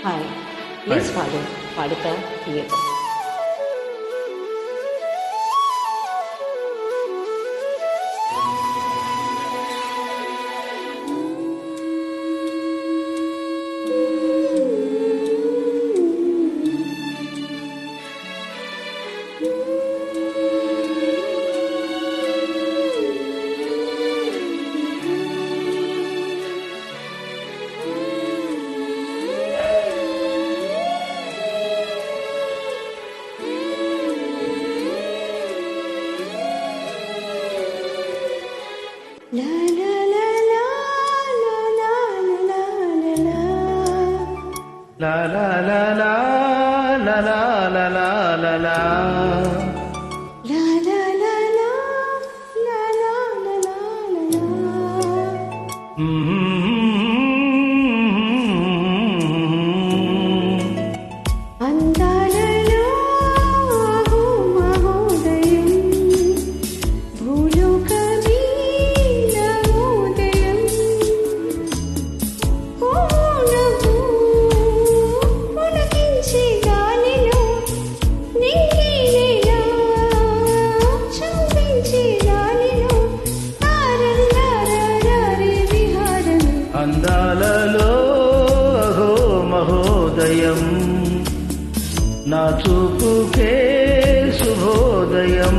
Hi, please పాడు. పాడుతా తీయతా. La la la la la la la la La la la la la la la la la la. La la la la la la la la la. అందాలలో మహోదయం భూలోకమే నవోదయం పూనవు పులకించే గాలిలో నింగినేలా చూపించే గాలిలో తారల్లారే విహారం. అందాలలో అహో మహోదయం నా చూపుకే శుభోదయం.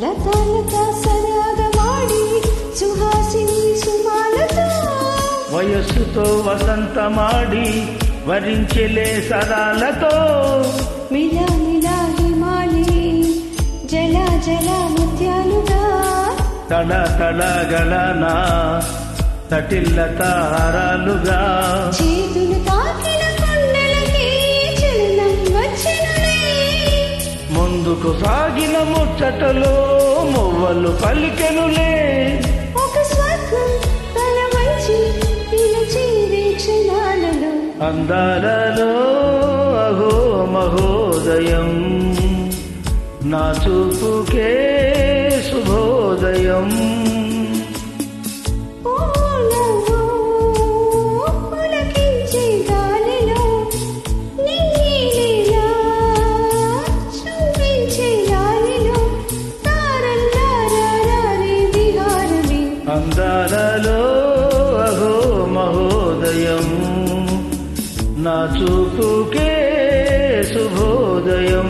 లతా లతా సరాగమాడి సుహాసిని సుమాలతో వయస్సుతో వసంతమాడి వరించెలే సరాలతో మిలా మిలా హిమాలి జల జల ముత్యాలుగా తల తల గలనా తటిల్ల తారాలుగా చేతులు తాకిన కొండలకి చలనం వచ్చినలే. ముందుకు సాగిన ముచ్చటలో మువ్వలు పలికెనులే. ఒక స్వర్గం తల వంచి పిలిచేరే క్షణాలలో అందాలలో అహో మహోదయం నా చూపుకే శుభోదయం. పూనవు పులకించే గాలిలో నింగినేలా చూపించే గాలిలో తారల్లారే విహారమే. అందాలలో అహో మహోదయం నా చూపుకే శుభోదయం.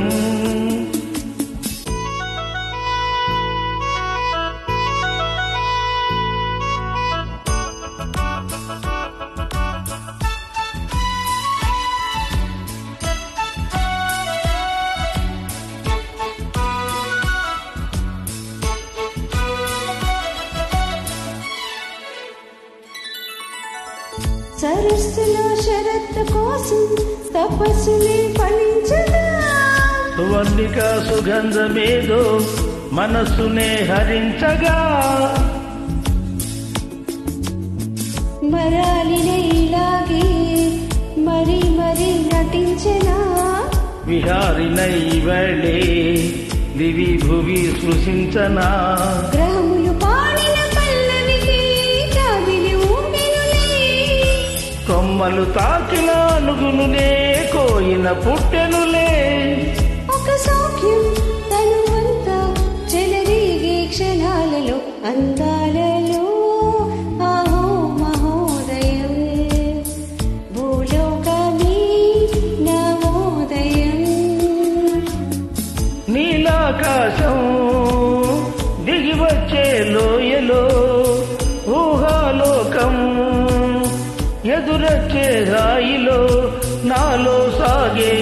సరస్సులో షరత్తు కోసం తపస్సులే ఫలించదా సువర్ణిక సుగంధమేదో మనస్సునే హరించగా మరాలినే ఇలాగే మరి మరి నటించనా విహారినై వెళ్ళే దివి భువి స్పృశించనా గ్రహములు పాడిన పల్లవికి కవిలి ఊపినులే కొమ్మలు తాకిన అనుగునులే కోయిన పుట్టెనులే ఒక సౌఖ్యం తనువంతా చెలరేగే క్షణాలలో అందాలలో ఆహో మహోదయం భూలోకమే నవోదయం. నీలాకాశం దిగి వచ్చే లోయలో ఊహాలోకం ఎదురొచ్చే హాయిలో నాలో సాగే